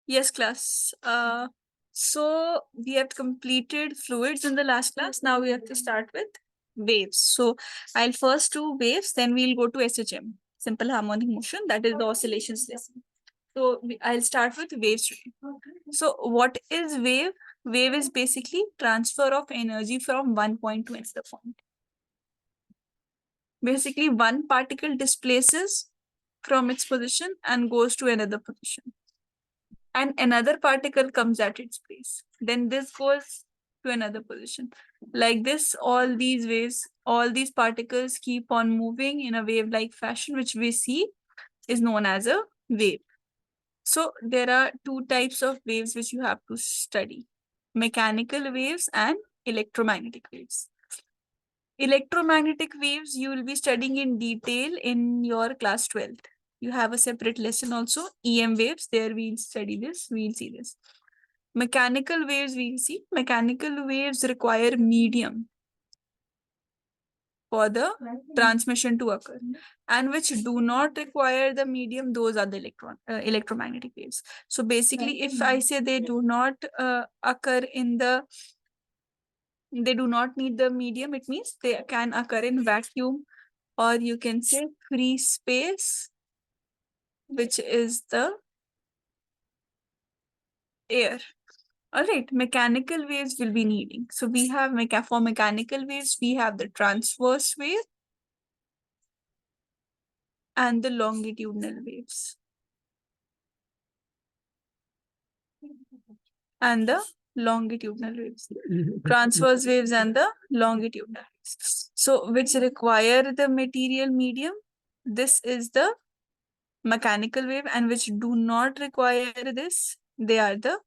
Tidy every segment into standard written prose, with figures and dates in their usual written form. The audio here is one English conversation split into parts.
Yes, class. So we have completed fluids in the last class. Now we have to start with waves. So I'll first do waves, then we'll go to SHM, simple harmonic motion. That is the oscillations lesson. So I'll start with waves today. So what is wave? Wave is basically transfer of energy from one point to another point. Basically, one particle displaces from its position and goes to another position, and another particle comes at its place. Then this goes to another position. Like this, all these waves, all these particles keep on moving in a wave-like fashion, which we see is known as a wave. So there are two types of waves which you have to study: mechanical waves and electromagnetic waves. Electromagnetic waves you will be studying in detail in your class 12th. You have a separate lesson also, EM waves. There we'll study this, we'll see this. Mechanical waves we'll see. Mechanical waves require medium for the transmission to occur, and which do not require the medium, those are the electromagnetic waves. So basically, if I say they do not occur in the, they do not need the medium, it means they can occur in vacuum, or you can say free space, which is the air. All right, mechanical waves will be needing. So we have for mechanical waves, we have the transverse wave and the longitudinal waves. And the longitudinal waves. Transverse waves and the longitudinal waves. So which require the material medium. This is the mechanical wave, and which do not require this, they are the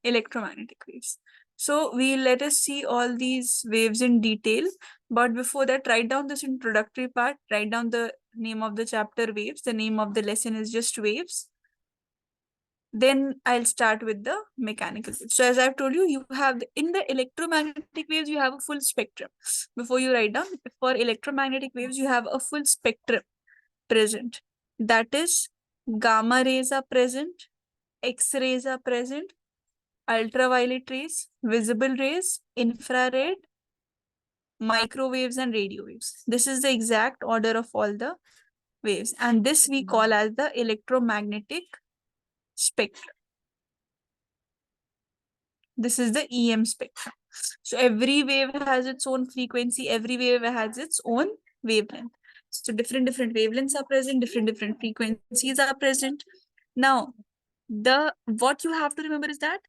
electromagnetic waves. So let us see all these waves in detail. But before that, write down this introductory part, write down the name of the chapter, waves. The name of the lesson is just waves. Then I'll start with the mechanical waves. So as I've told you, you have in the electromagnetic waves, you have a full spectrum. Before you write down, for electromagnetic waves, you have a full spectrum present. That is, gamma rays are present, X-rays are present, ultraviolet rays, visible rays, infrared, microwaves, and radio waves. This is the exact order of all the waves. And this we call as the electromagnetic spectrum. This is the EM spectrum. So every wave has its own frequency, every wave has its own wavelength. So different wavelengths are present, different frequencies are present. Now, what you have to remember is that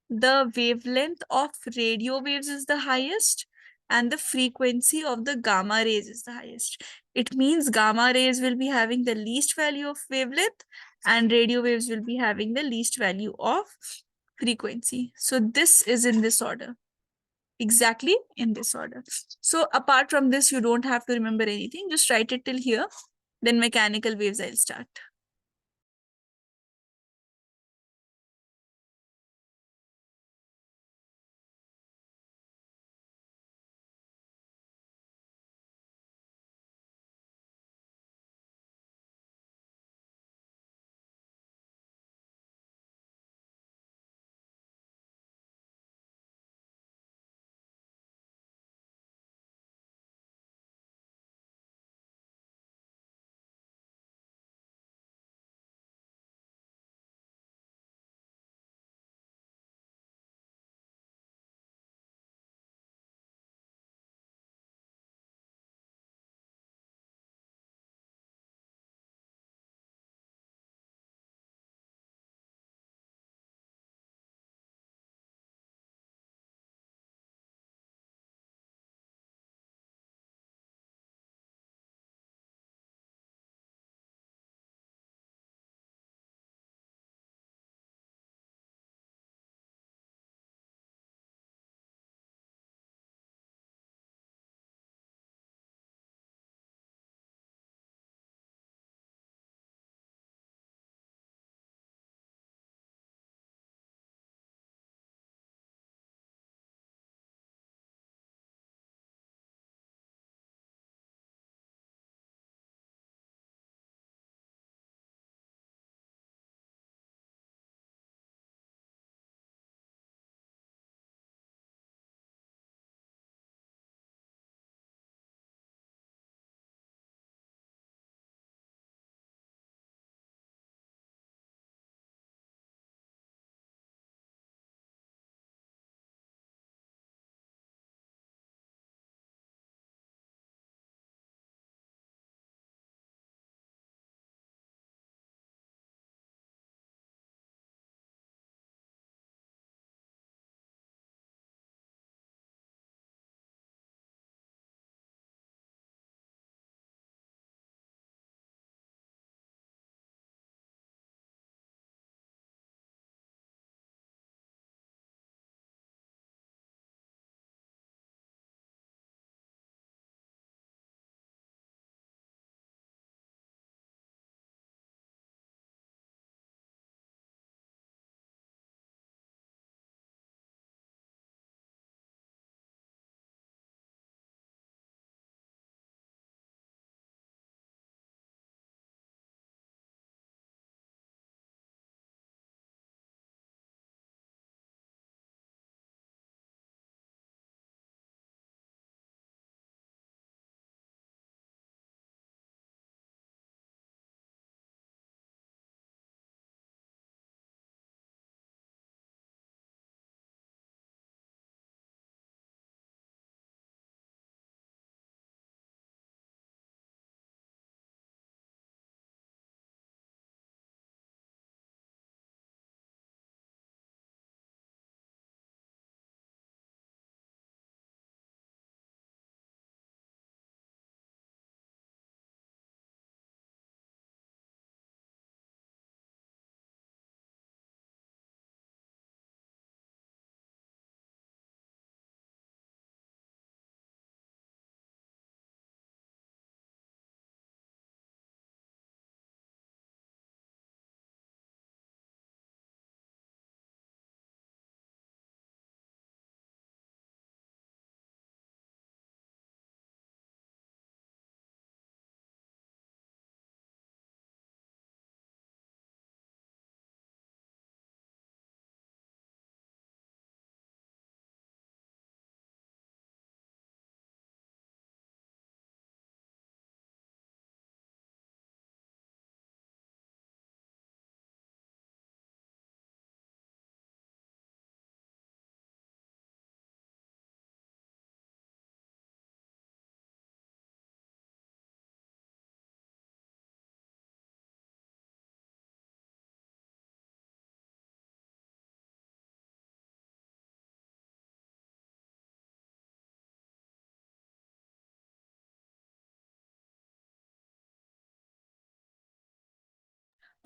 the wavelength of radio waves is the highest and the frequency of the gamma rays is the highest. It means gamma rays will be having the least value of wavelength and radio waves will be having the least value of frequency. So this is in this order. Exactly in this order. So apart from this, you don't have to remember anything. Just write it till here. Then mechanical waves I'll start.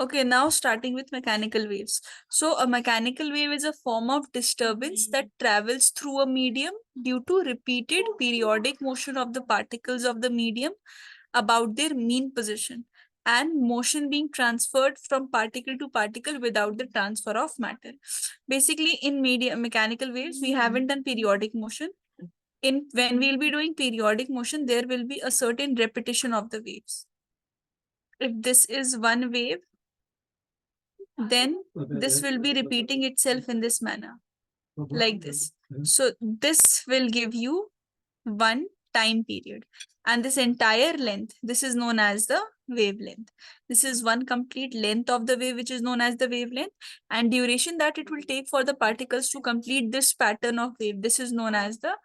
Okay, now starting with mechanical waves. So a mechanical wave is a form of disturbance that travels through a medium due to repeated periodic motion of the particles of the medium about their mean position and motion being transferred from particle to particle without the transfer of matter. Basically, in mechanical waves, we haven't done periodic motion. When we'll be doing periodic motion, there will be a certain repetition of the waves. If this is one wave, then this will be repeating itself in this manner, like this. So this will give you one time period. And this entire length, this is known as the wavelength. This is one complete length of the wave, which is known as the wavelength. And duration that it will take for the particles to complete this pattern of wave, this is known as the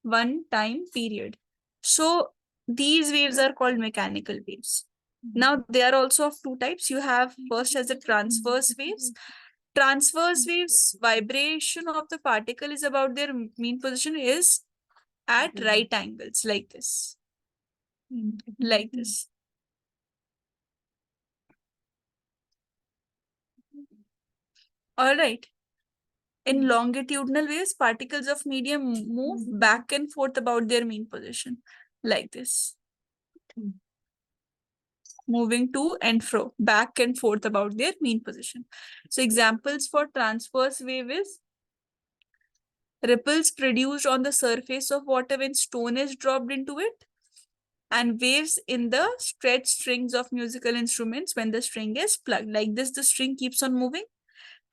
one time period. So these waves are called mechanical waves. Now, they are also of two types. You have first as the transverse waves. Transverse waves, vibration of the particle is about their mean position is at right angles, like this. Like this. All right. In longitudinal waves, particles of medium move back and forth about their mean position, like this. Moving to and fro, back and forth about their mean position. So examples for transverse wave is ripples produced on the surface of water when stone is dropped into it, and waves in the stretched strings of musical instruments when the string is plugged. Like this, the string keeps on moving.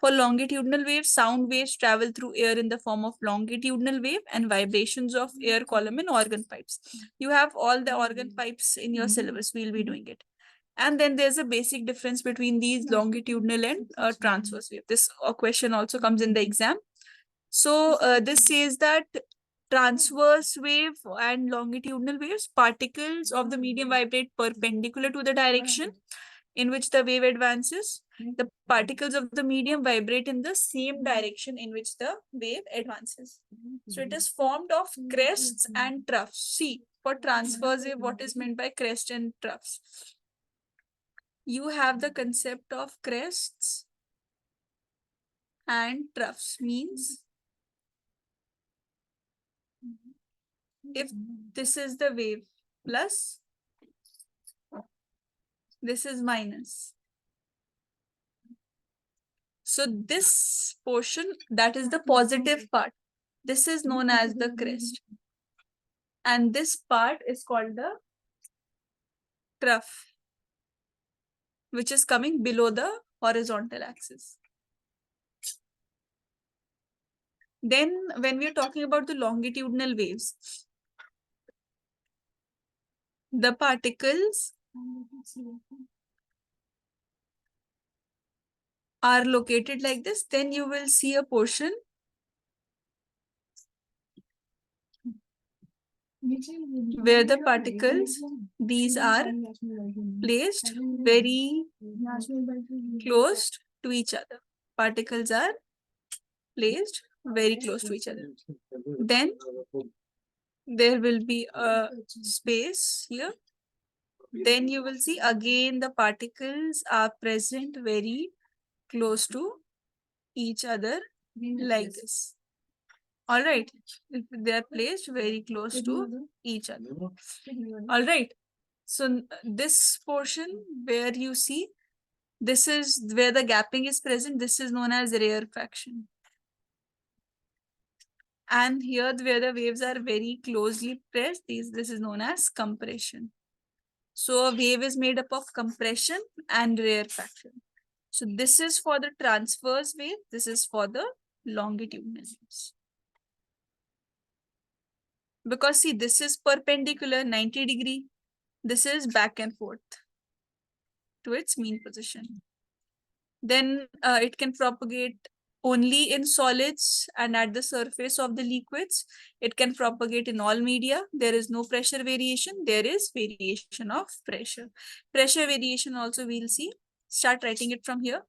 For longitudinal waves, sound waves travel through air in the form of longitudinal wave and vibrations of air column in organ pipes. You have all the organ pipes in your syllabus. We'll be doing it. And then there's a basic difference between these longitudinal and transverse wave. This question also comes in the exam. So this says that transverse wave and longitudinal waves, particles of the medium vibrate perpendicular to the direction in which the wave advances. The particles of the medium vibrate in the same direction in which the wave advances. So it is formed of crests and troughs. See, for transverse wave, what is meant by crest and troughs? You have the concept of crests and troughs. Means if this is the wave plus, this is minus. So this portion, that is the positive part. This is known as the crest. And this part is called the trough, which is coming below the horizontal axis. Then when we are talking about the longitudinal waves, the particles are located like this. Then you will see a portion where the particles, these are placed very close to each other. Particles are placed very close to each other. Then there will be a space here. Then you will see again the particles are present very close to each other like this. All right. They are placed very close to each other. All right. So this portion where you see, this is where the gapping is present. This is known as rarefaction. And here where the waves are very closely pressed, this is known as compression. So a wave is made up of compression and rarefaction. So this is for the transverse wave. This is for the longitudinal waves. Because see, this is perpendicular 90 degree. This is back and forth to its mean position. Then it can propagate only in solids and at the surface of the liquids. It can propagate in all media. There is no pressure variation. There is variation of pressure. Pressure variation also we'll see. Start writing it from here.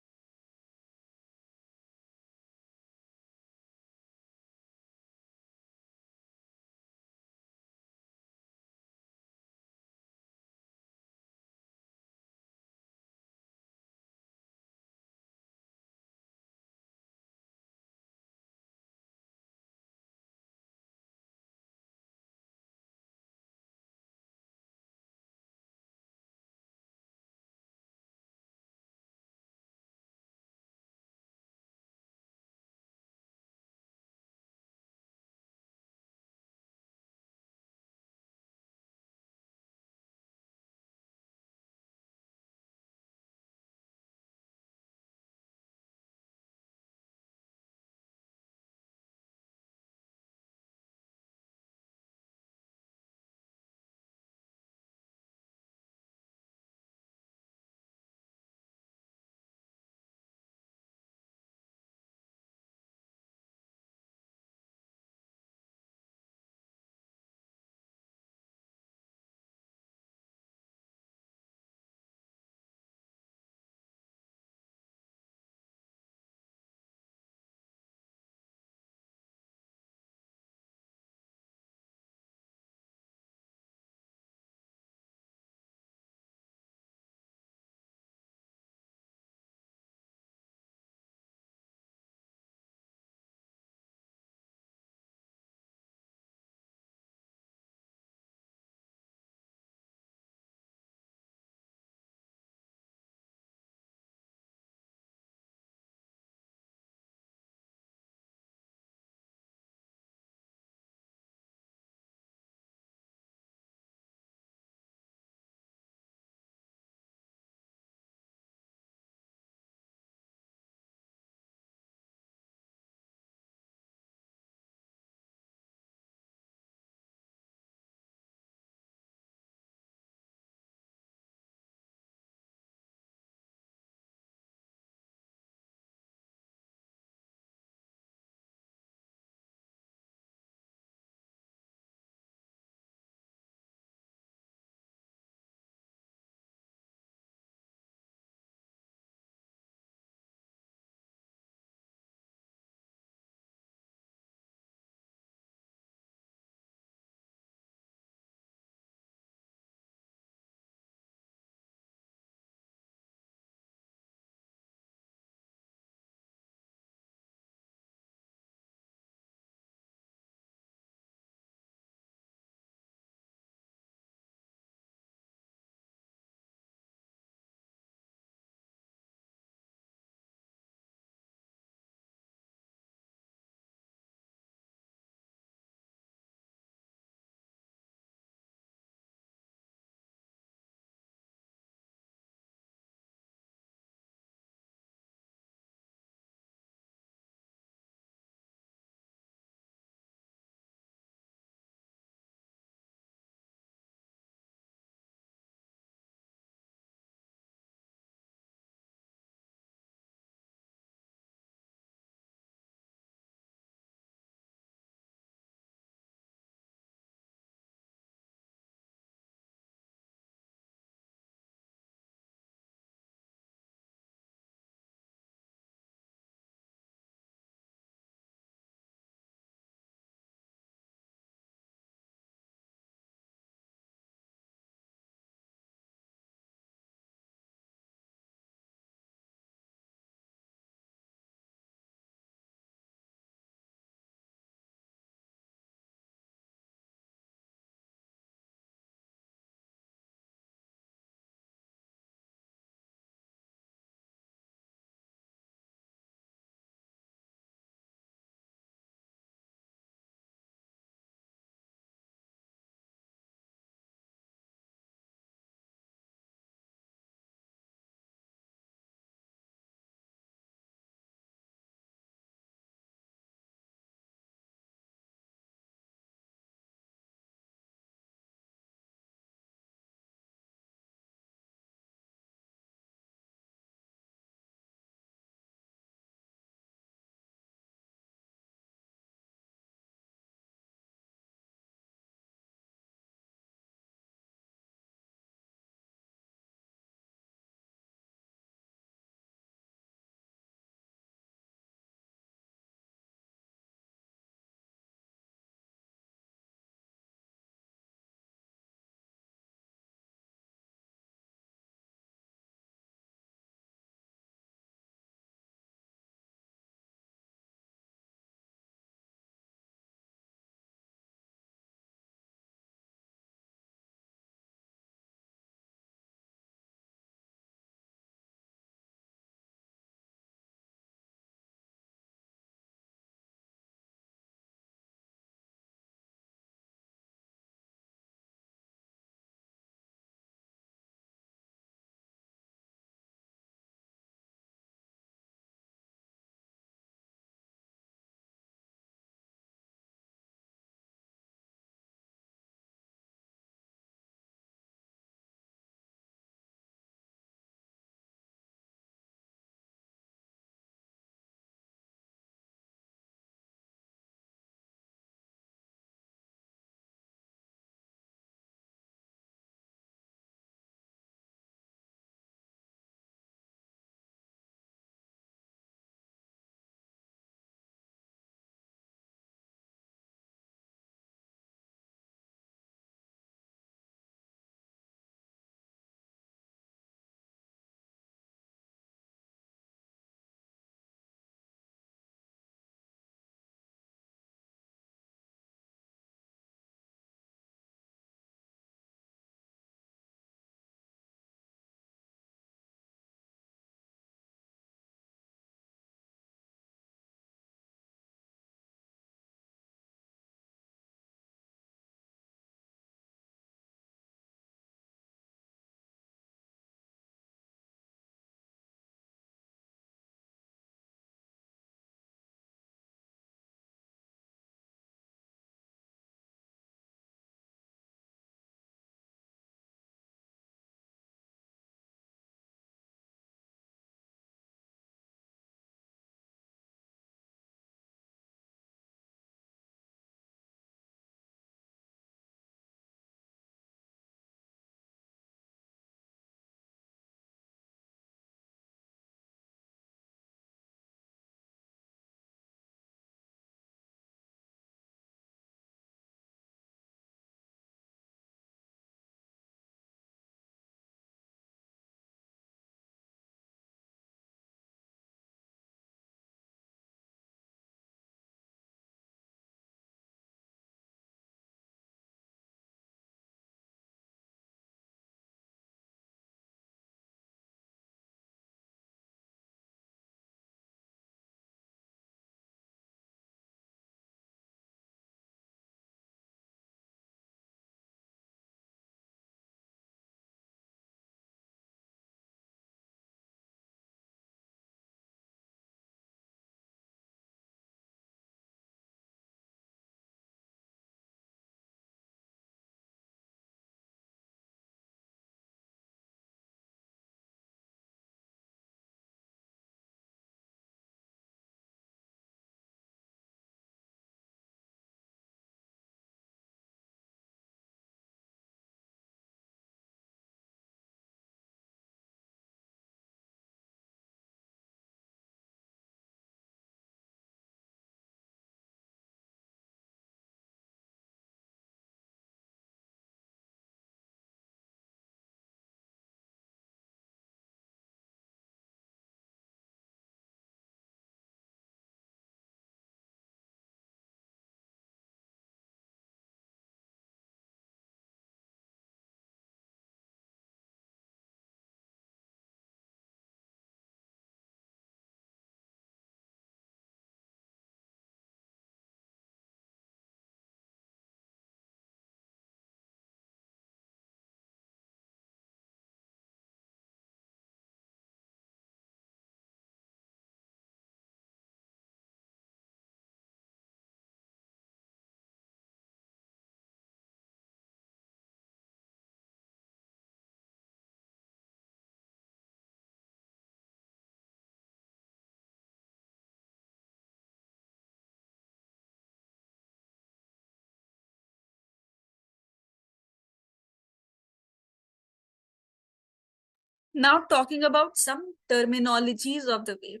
Now talking about some terminologies of the wave.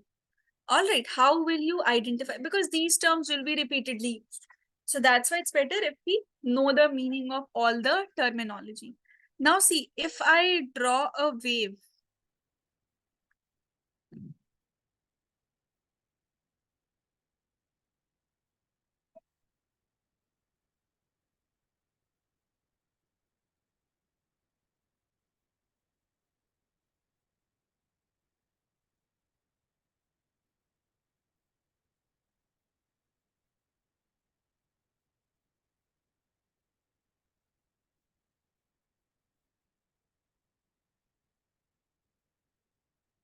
All right, how will you identify? Because these terms will be repeatedly used. So that's why it's better if we know the meaning of all the terminology. Now see, if I draw a wave,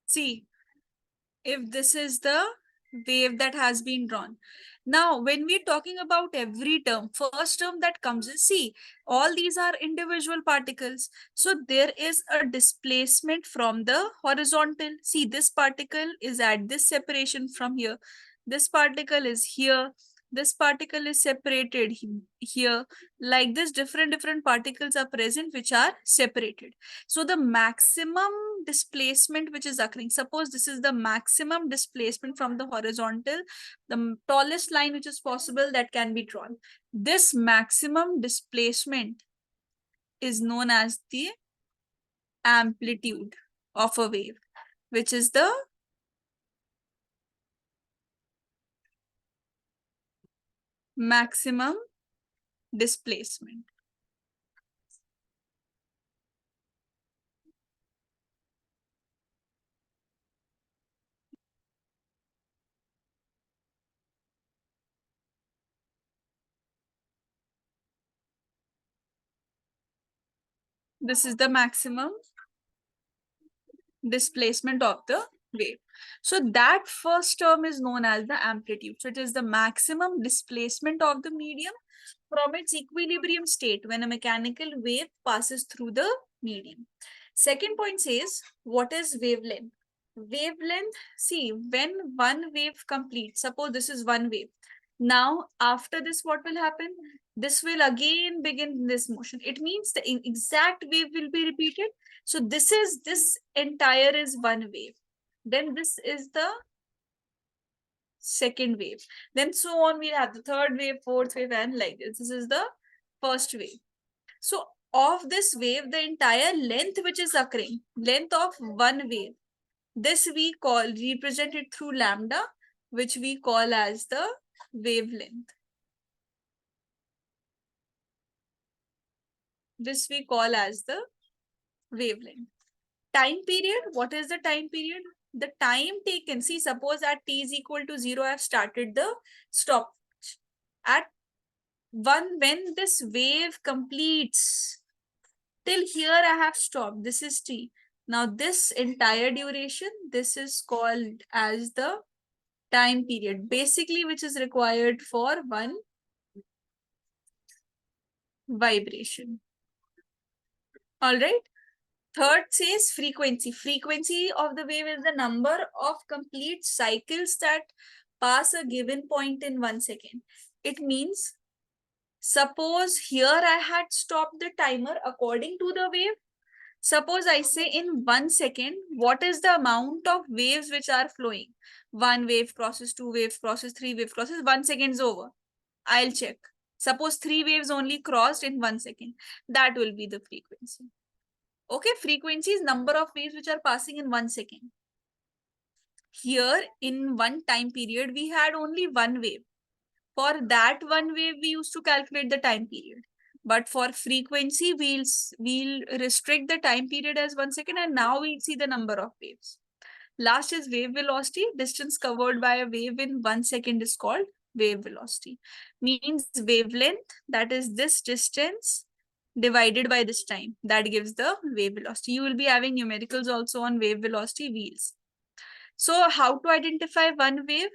see, if this is the wave that has been drawn. Now, when we're talking about every term, first term that comes is, see, all these are individual particles. So there is a displacement from the horizontal. See, this particle is at this separation from here. This particle is here. This particle is separated here. Like this, different particles are present which are separated. So the maximum displacement which is occurring, suppose this is the maximum displacement from the horizontal, the tallest line which is possible that can be drawn. This maximum displacement is known as the amplitude of a wave, which is the maximum displacement. This is the maximum displacement of the wave. So that first term is known as the amplitude. So it is the maximum displacement of the medium from its equilibrium state when a mechanical wave passes through the medium. Second point says, what is wavelength? Wavelength, see, when one wave completes, suppose this is one wave. Now, after this, what will happen? This will again begin this motion. It means the exact wave will be repeated. So this entire is one wave. Then this is the second wave. Then so on, we have the third wave, fourth wave, and like this. This is the first wave. So of this wave, the entire length which is occurring, length of one wave, this we call, represented through lambda, which we call as the wavelength. This we call as the wavelength. Time period, what is the time period? The time taken, see, suppose at t is equal to 0, I've started the stop. At when this wave completes, till here I have stopped. This is t. Now this entire duration, this is called as the time period, basically, which is required for one vibration. All right. Third says frequency. Frequency of the wave is the number of complete cycles that pass a given point in 1 second. It means, suppose here I had stopped the timer according to the wave. Suppose I say in 1 second, what is the amount of waves which are flowing? One wave crosses, two waves crosses, three waves crosses, 1 second is over. I'll check. Suppose three waves only crossed in 1 second. That will be the frequency. Okay, frequency is number of waves which are passing in 1 second. Here, in one time period, we had only one wave. For that one wave, we used to calculate the time period. But for frequency, we'll restrict the time period as 1 second, and now we see the number of waves. Last is wave velocity. Distance covered by a wave in 1 second is called wave velocity. Means wavelength, that is this distance divided by this time. That gives the wave velocity. You will be having numericals also on wave velocity wheels. So how to identify one wave?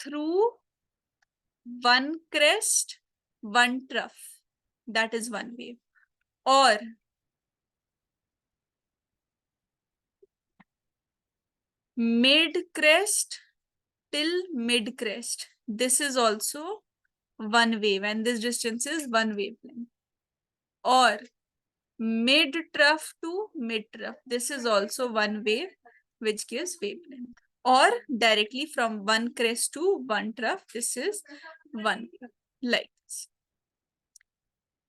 Through one crest, one trough. That is one wave. Or mid crest till mid crest. This is also one wave, and this distance is one wavelength. Or mid trough to mid trough. This is also one wave which gives wavelength. Or directly from one crest to one trough, this is one wave, like this.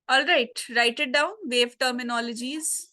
All right, write it down, wave terminologies.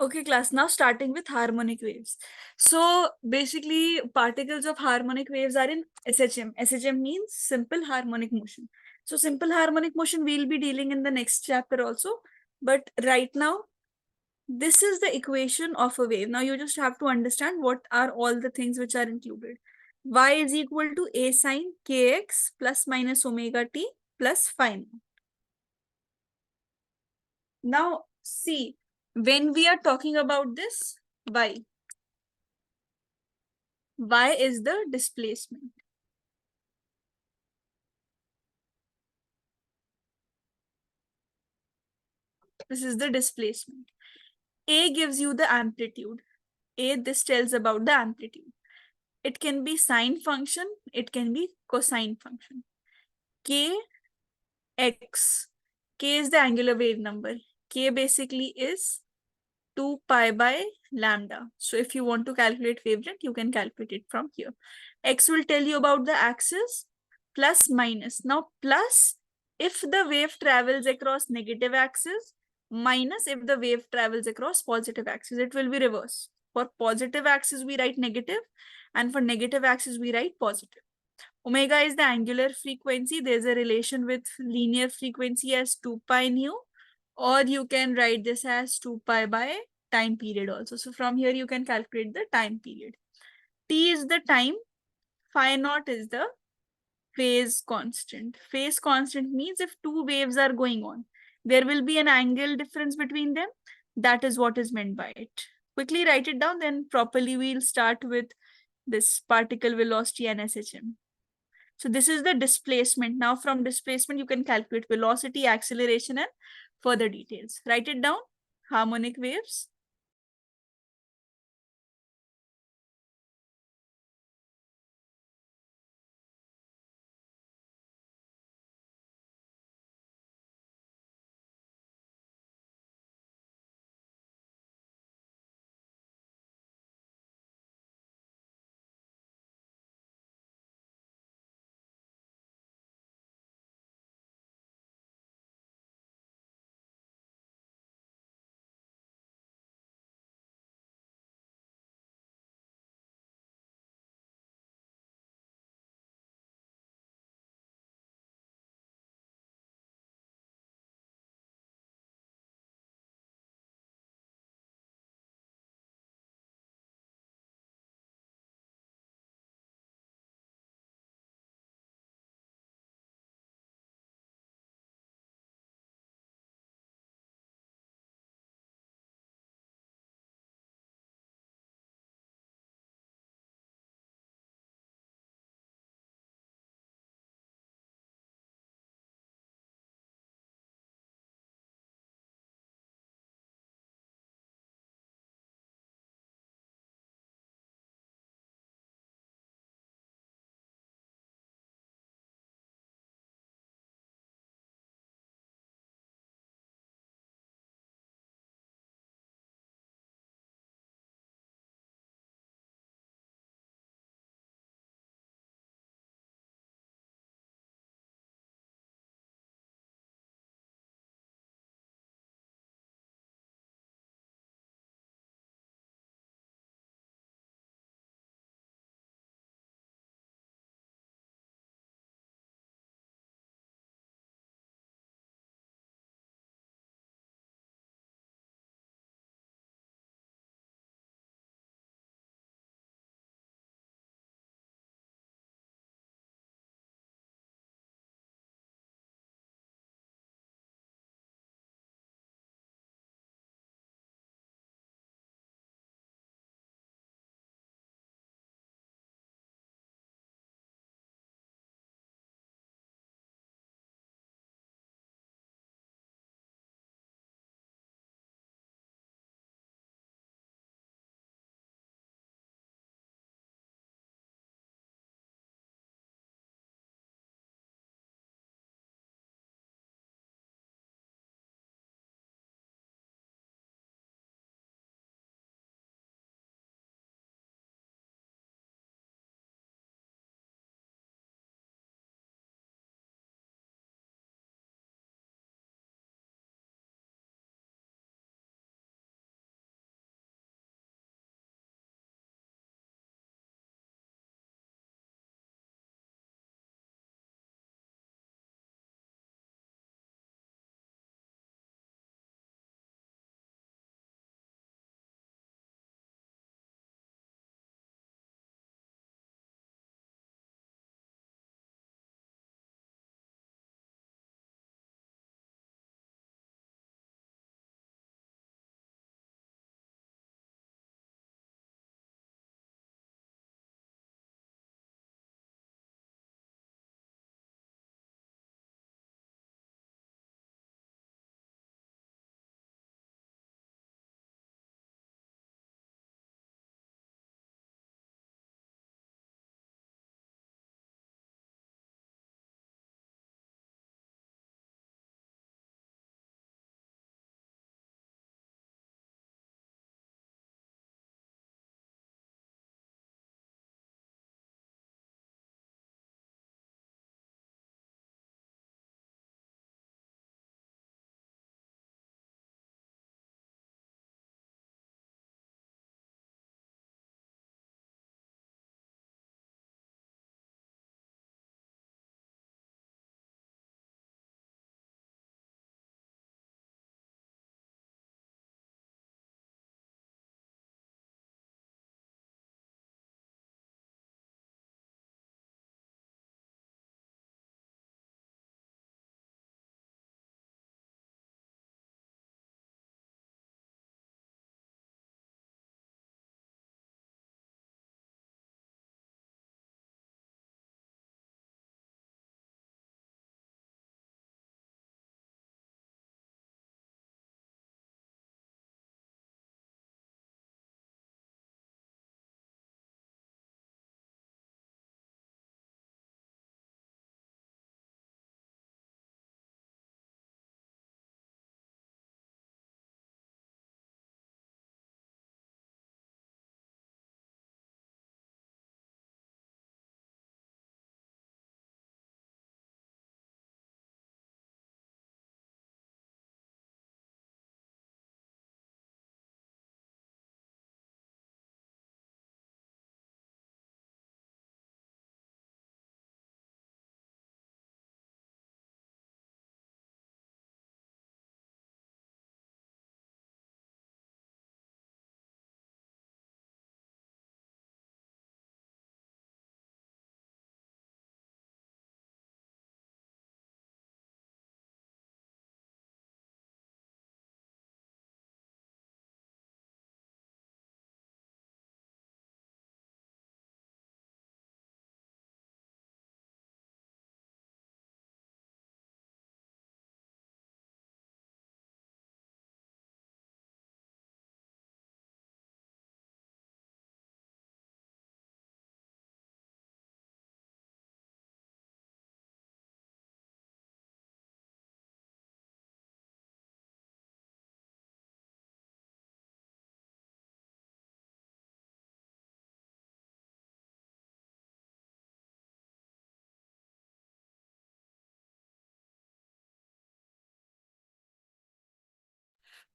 Okay, class. Now starting with harmonic waves. So basically, particles of harmonic waves are in SHM. SHM means simple harmonic motion. So simple harmonic motion we'll be dealing in the next chapter also. But right now, this is the equation of a wave. Now you just have to understand what are all the things which are included. Y is equal to a sine kx plus minus omega t plus phi naught. Now see, when we are talking about this y is the displacement. This is the displacement. A gives you the amplitude. This tells about the amplitude. It can be sine function, it can be cosine function. K x. K is the angular wave number. K basically is 2 pi by lambda. So if you want to calculate wavelength, you can calculate it from here. X will tell you about the axis, plus minus. Now plus if the wave travels across negative axis, minus if the wave travels across positive axis. It will be reverse. For positive axis, we write negative, and for negative axis, we write positive. Omega is the angular frequency. There's a relation with linear frequency as 2 pi nu, or you can write this as 2 pi by time period also. So from here, you can calculate the time period. T is the time. Phi naught is the phase constant. Phase constant means if two waves are going on, there will be an angle difference between them. That is what is meant by it. Quickly write it down, then properly we'll start with this particle velocity and SHM. So this is the displacement. Now from displacement, you can calculate velocity, acceleration, and further details. Write it down. Harmonic waves.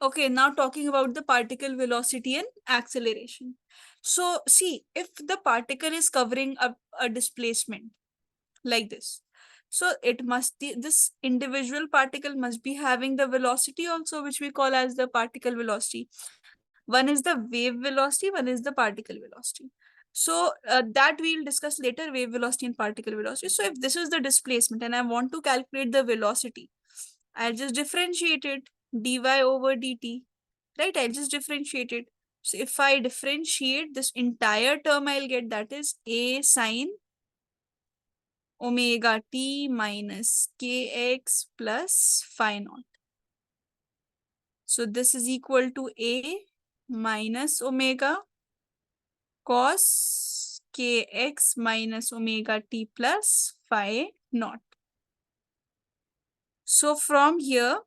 Okay, now talking about the particle velocity and acceleration. So see, if the particle is covering up a displacement like this, so it must be, this individual particle must be having the velocity also, which we call as the particle velocity. One is the wave velocity, one is the particle velocity. So that we'll discuss later, wave velocity and particle velocity. So if this is the displacement and I want to calculate the velocity, I'll just differentiate it, dy over dt, right? I'll just differentiate it. So if I differentiate this entire term, I'll get that is a sine omega t minus kx plus phi naught. So this is equal to a minus omega cos kx minus omega t plus phi naught. So from here,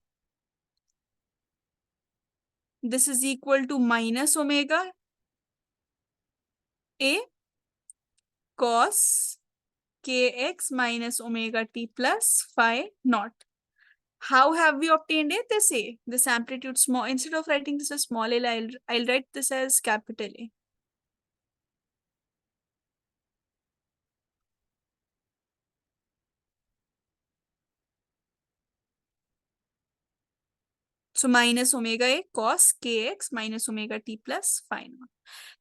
this is equal to minus omega a cos kx minus omega t plus phi naught. How have we obtained it? This a, this amplitude small. Instead of writing this as small a, I'll write this as capital A. So minus omega a cos kx minus omega t plus phi naught.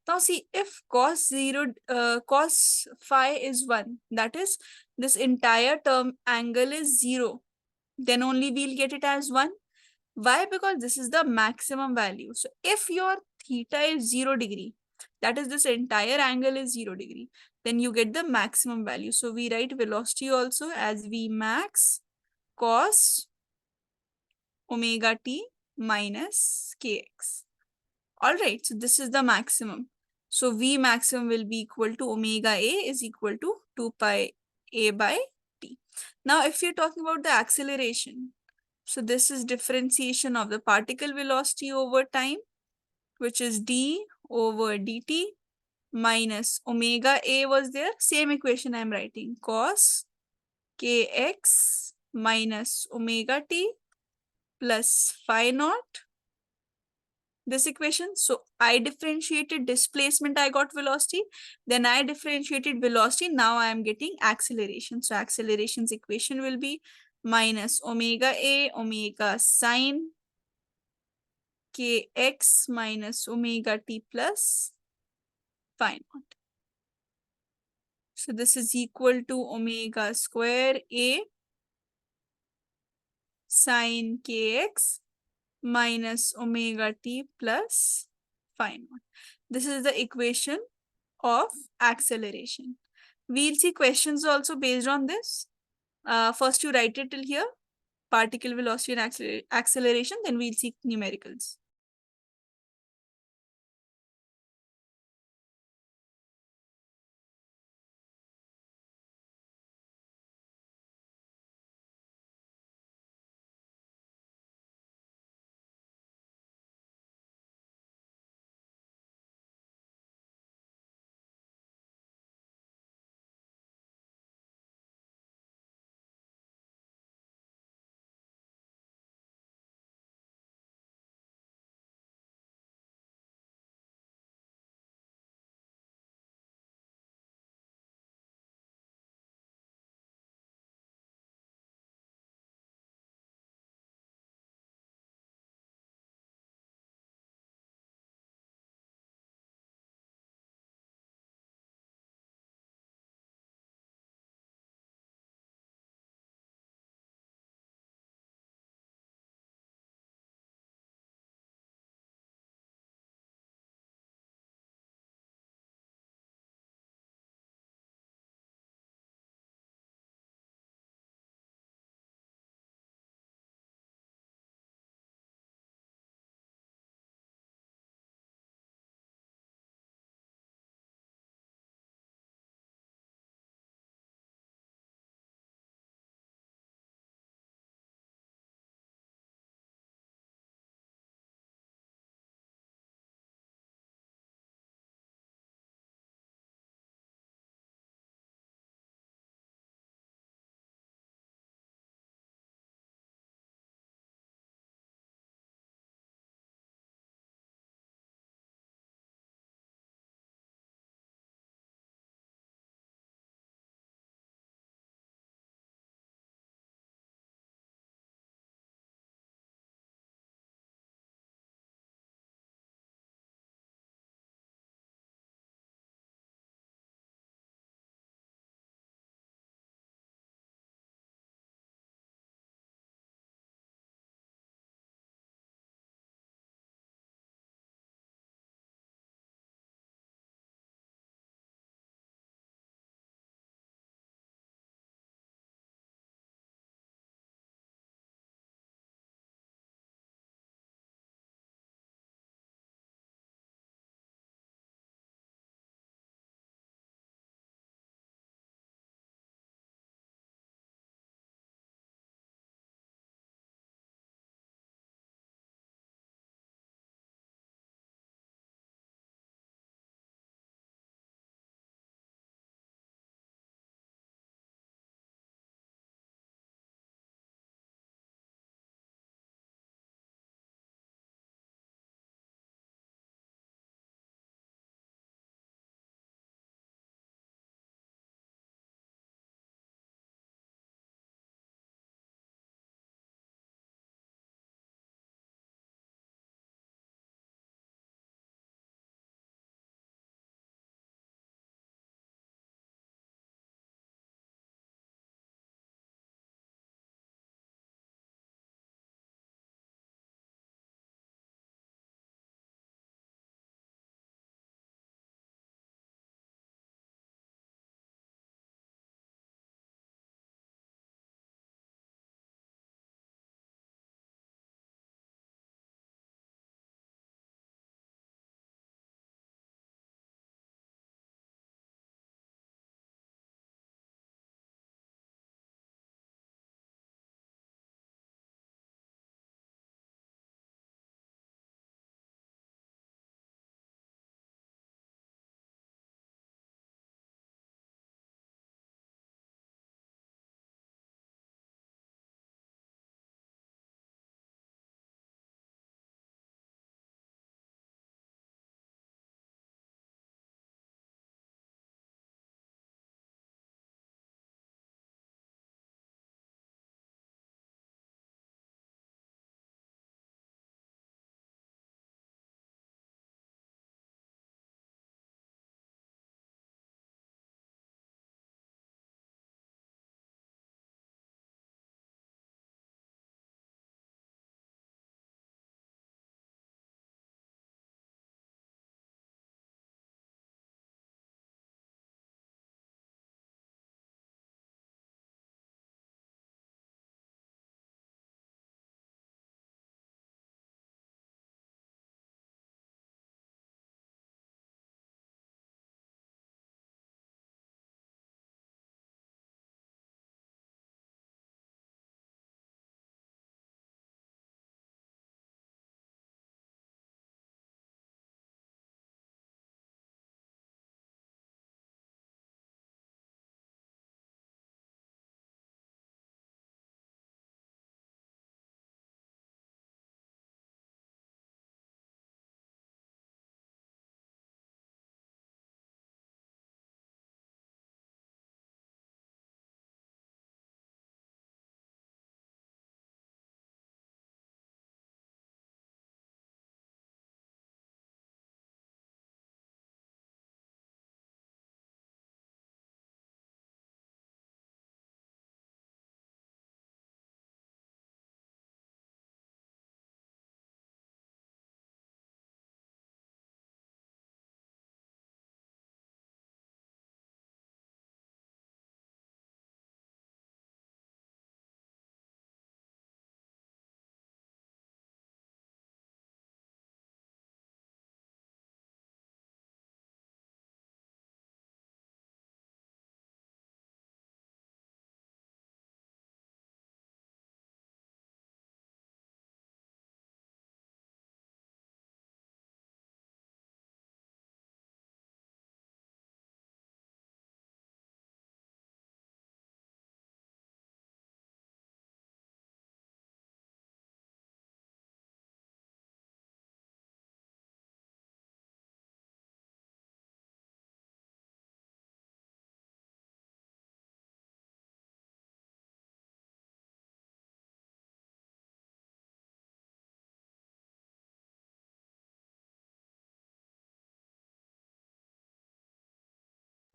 Now see, if cos phi is 1, that is this entire term angle is 0, then only we'll get it as 1. Why? Because this is the maximum value. So if your theta is 0 degree, that is this entire angle is 0 degree, then you get the maximum value. So we write velocity also as V max cos omega t minus kx. All right, so this is the maximum. So V maximum will be equal to omega A is equal to 2 pi A by T. Now, if you're talking about the acceleration, so this is differentiation of the particle velocity over time, which is d over dt minus omega A was there. Same equation I'm writing, cos kx minus omega t plus phi naught, this equation. So I differentiated displacement, I got velocity. Then I differentiated velocity. Now I am getting acceleration. So acceleration's equation will be minus omega a omega sine kx minus omega t plus phi naught. So this is equal to omega square a sine kx minus omega t plus phi naught. This is the equation of acceleration. We'll see questions also based on this. First, you write it till here, particle velocity and acceleration, then we'll see numericals.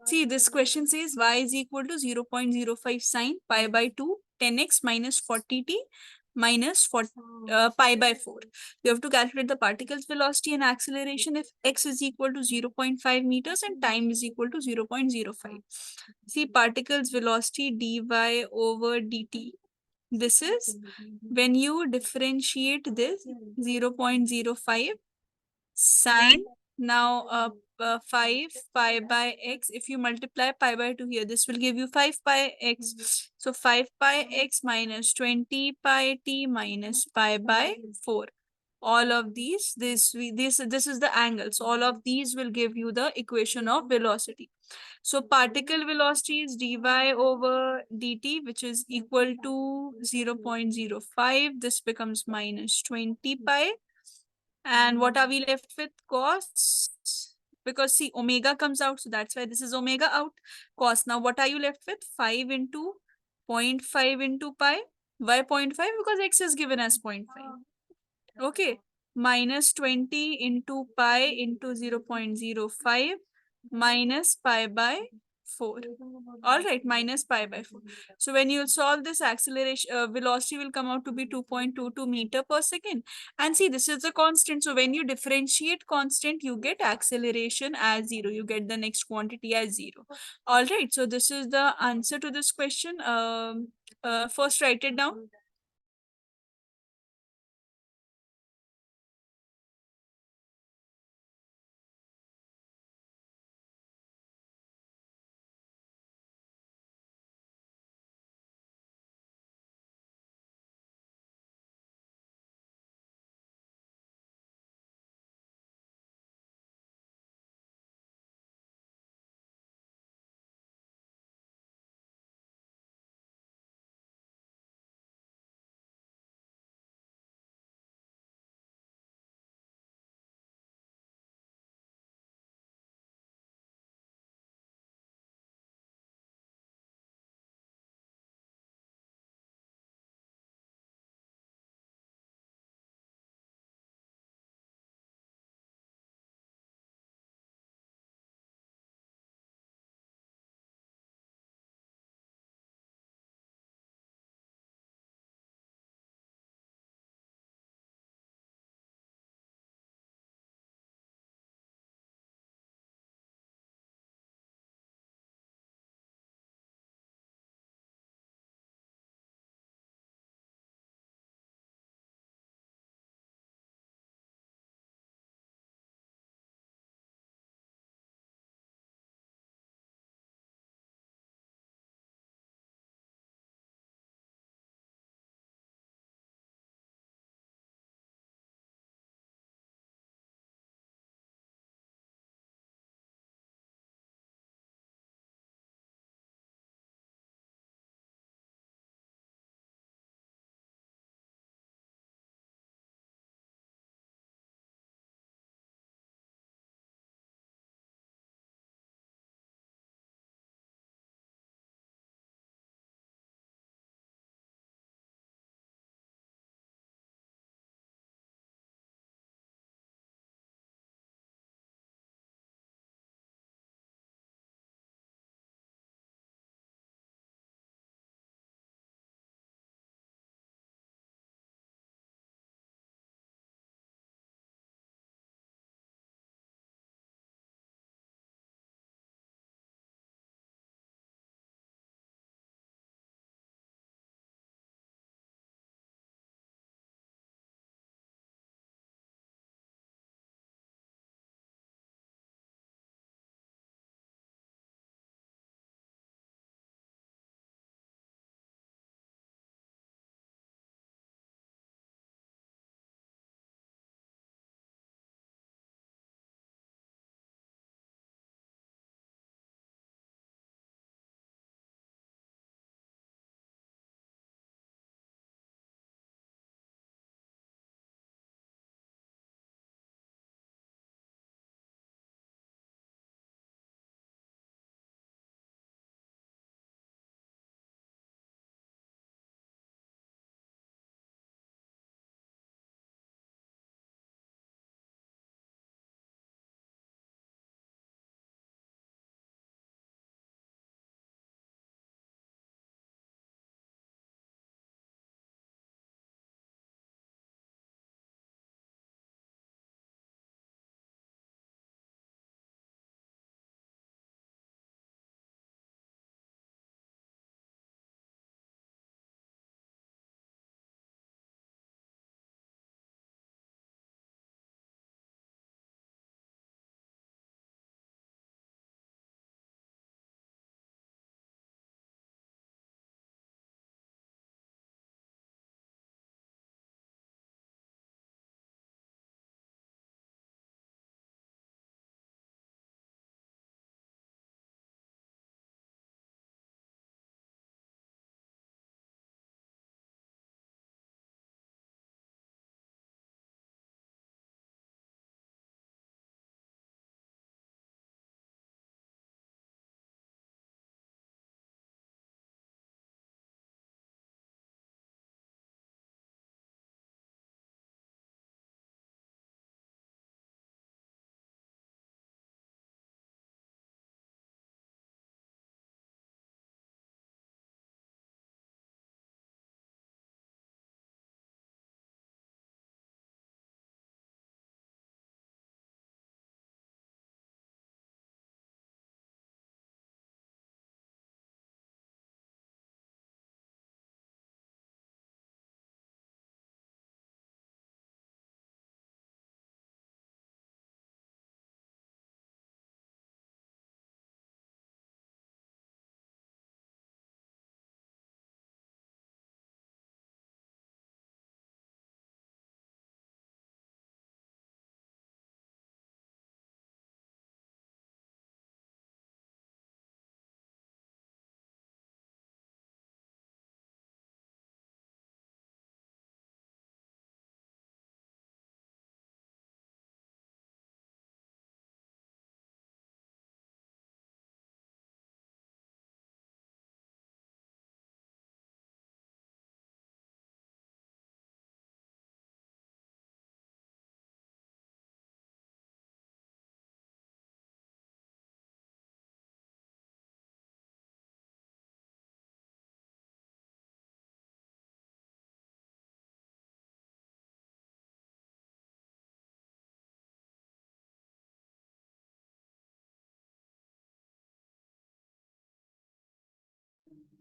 See, this question says y is equal to 0.05 sine pi by 2, 10x minus 40t minus 40, pi by 4. You have to calculate the particle's velocity and acceleration if x is equal to 0.5 meters and time is equal to 0.05. See, particle's velocity dy over dt. This is when you differentiate this 0.05 sine. Now 5 pi by x, if you multiply pi by 2 here, this will give you 5 pi x. So 5 pi x minus 20 pi t minus pi by 4. All of these, this is the angle. So all of these will give you the equation of velocity. So particle velocity is dy over dt, which is equal to 0.05. This becomes minus 20 pi. And what are we left with? Cos. Because see, omega comes out. So that's why this is omega out. Cos. Now what are you left with? 5 into zero point 0.5 into pi. Why 0.5? Because x is given as 0.5. Okay. Minus 20 into pi into 0.05 minus pi by 4. All right, minus pi by 4. So when you solve this, acceleration velocity will come out to be 2.22 meter per second. And see, this is a constant. So when you differentiate constant, you get acceleration as 0. You get the next quantity as 0. All right, so this is the answer to this question. First, write it down.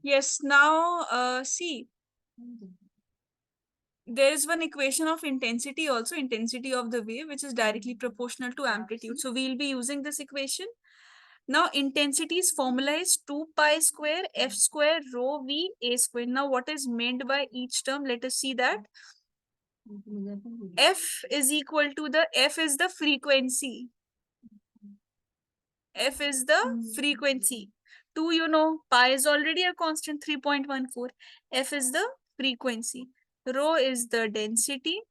Yes, now see, there is one equation of intensity also, intensity of the wave, which is directly proportional to amplitude. So we'll be using this equation. Now intensity is formula is 2 pi square f square rho v a square. Now what is meant by each term? Let us see that. F is equal to the, F is the frequency. F is the frequency. 2, you know, pi is already a constant, 3.14. F is the frequency. Rho is the density.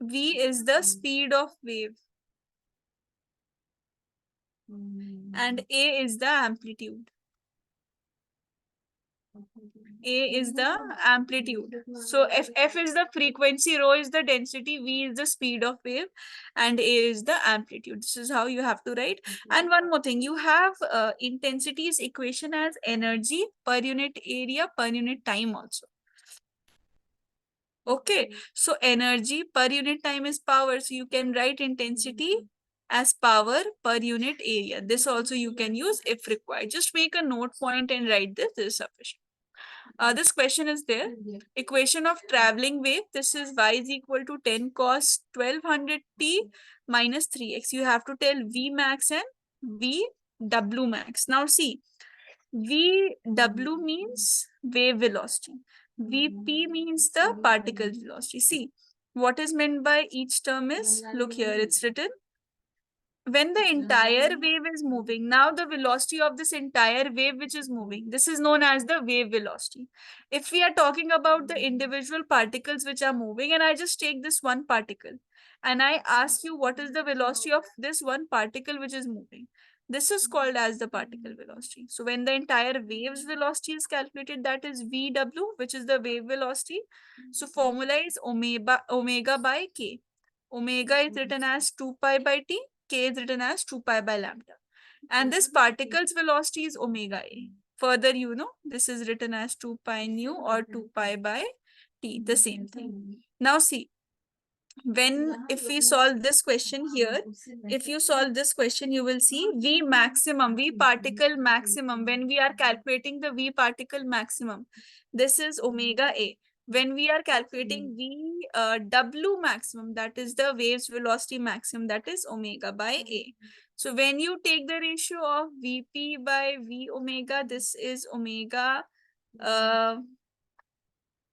V is the speed of wave. And A is the amplitude. A is the amplitude. So F is the frequency, rho is the density, V is the speed of wave, and A is the amplitude. This is how you have to write. And one more thing, you have intensity's equation as energy per unit area per unit time also. Okay, so energy per unit time is power. So you can write intensity as power per unit area. This also you can use if required. Just make a note point and write this. This is sufficient. This question is there. Equation of traveling wave. This is y is equal to 10 cos 1200 t minus 3x. You have to tell V max and V W max. Now see, VW means wave velocity. VP means the particle velocity. See, what is meant by each term is, look here, it's written when the entire wave is moving. Now the velocity of this entire wave which is moving, this is known as the wave velocity. If we are talking about the individual particles which are moving, and I just take this one particle and I ask you what is the velocity of this one particle which is moving, this is called as the particle velocity. So when the entire wave's velocity is calculated, that is VW, which is the wave velocity. So formula is omega by k. Omega is written as 2 pi by t, k is written as 2 pi by lambda. And this particle's velocity is omega a. Further, you know, this is written as 2 pi nu or 2 pi by t, the same thing. Now see, when if we solve this question here, if you solve this question, you will see V maximum, V particle maximum. When we are calculating the V particle maximum, this is omega A. When we are calculating V W maximum, that is the wave's velocity maximum, that is omega by A. So when you take the ratio of Vp by V omega, this is omega uh,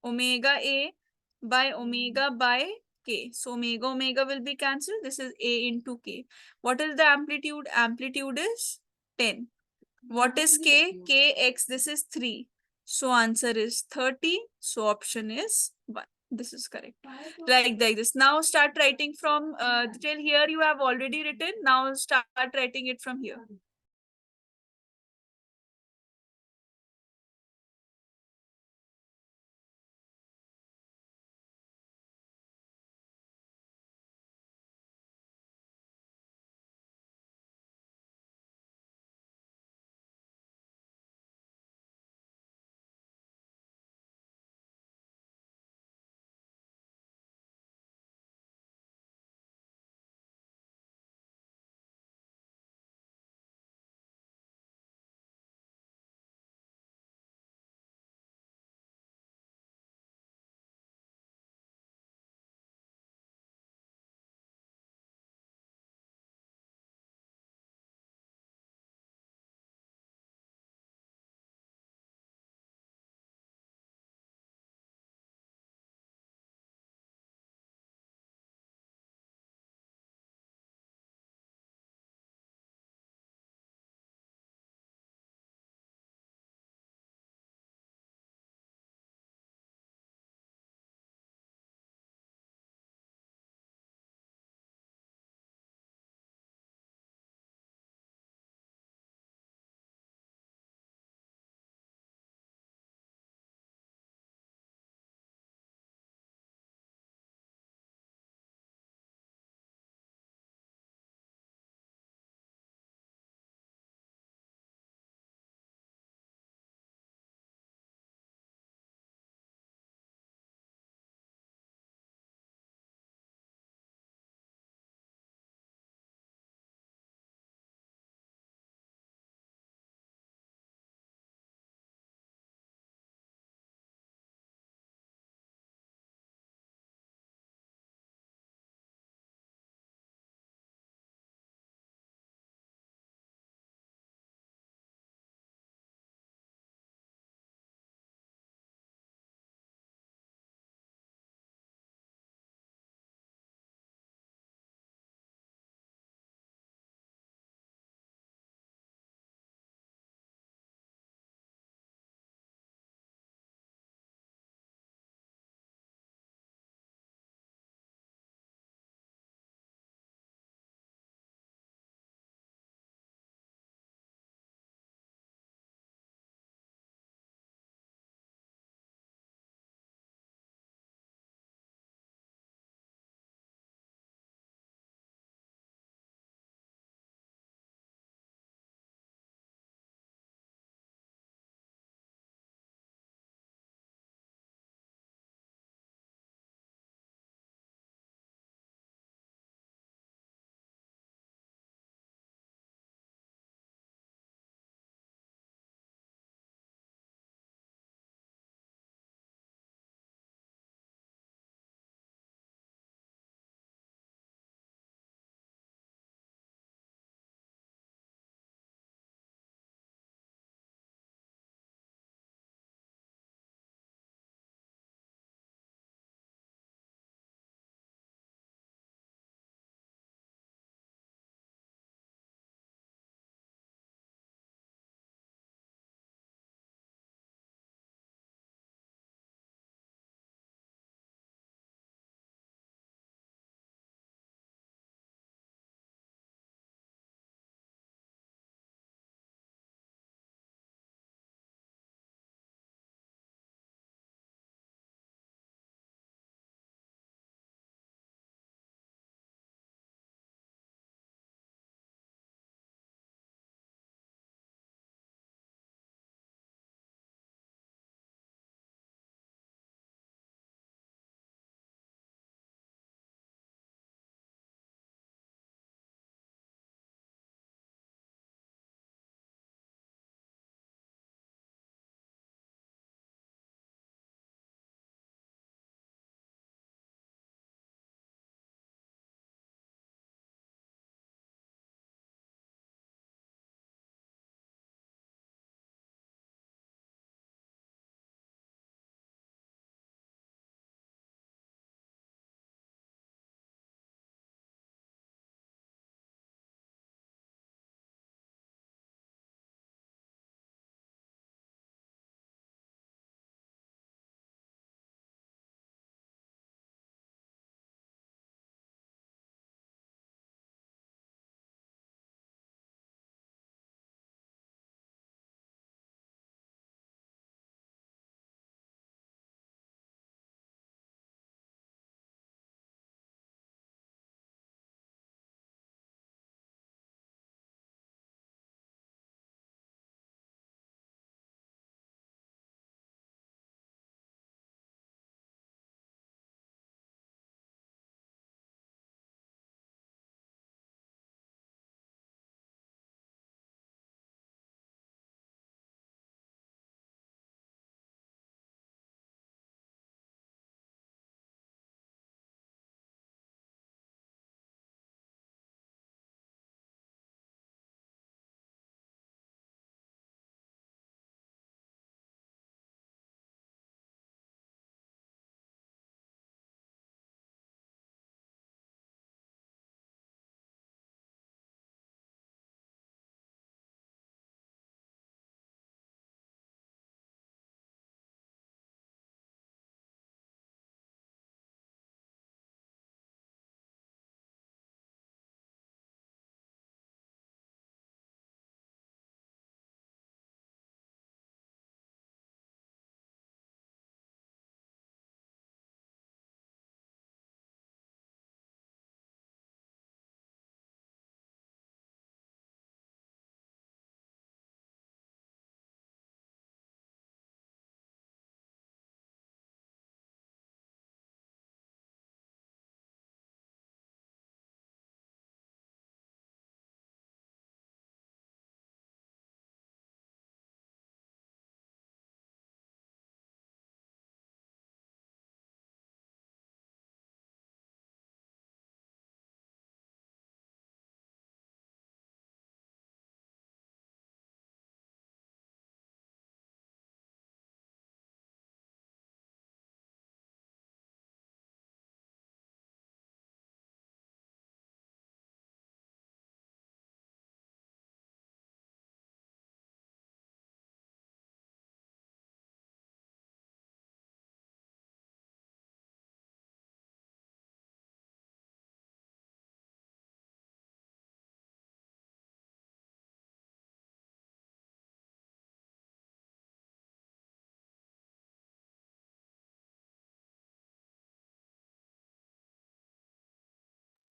omega A by omega by k. So omega omega will be cancelled. This is A into k. What is the amplitude? Amplitude is 10. What is k? Kx, this is 3. So answer is 30. So option is 1. This is correct. Like this. Now start writing from till here you have already written. Now start writing it from here.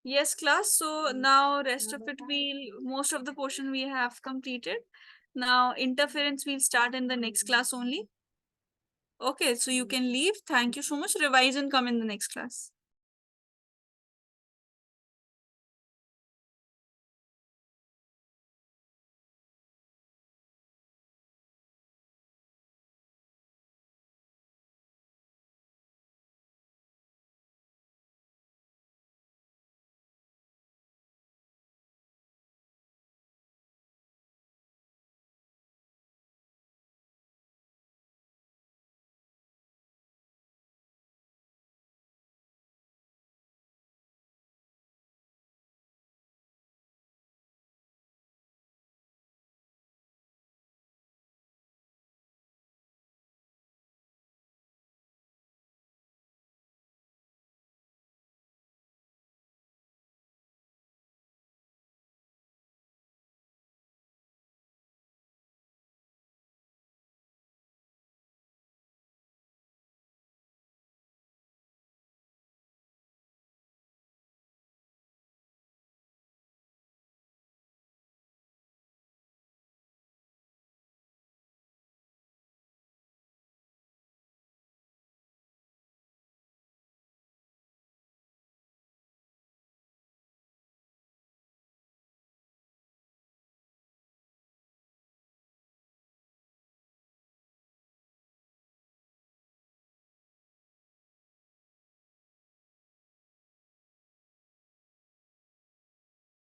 Yes, class. So now rest of it most of the portion we have completed. Now interference we'll start in the next class only. Okay, so you can leave. Thank you so much. Revise and come in the next class.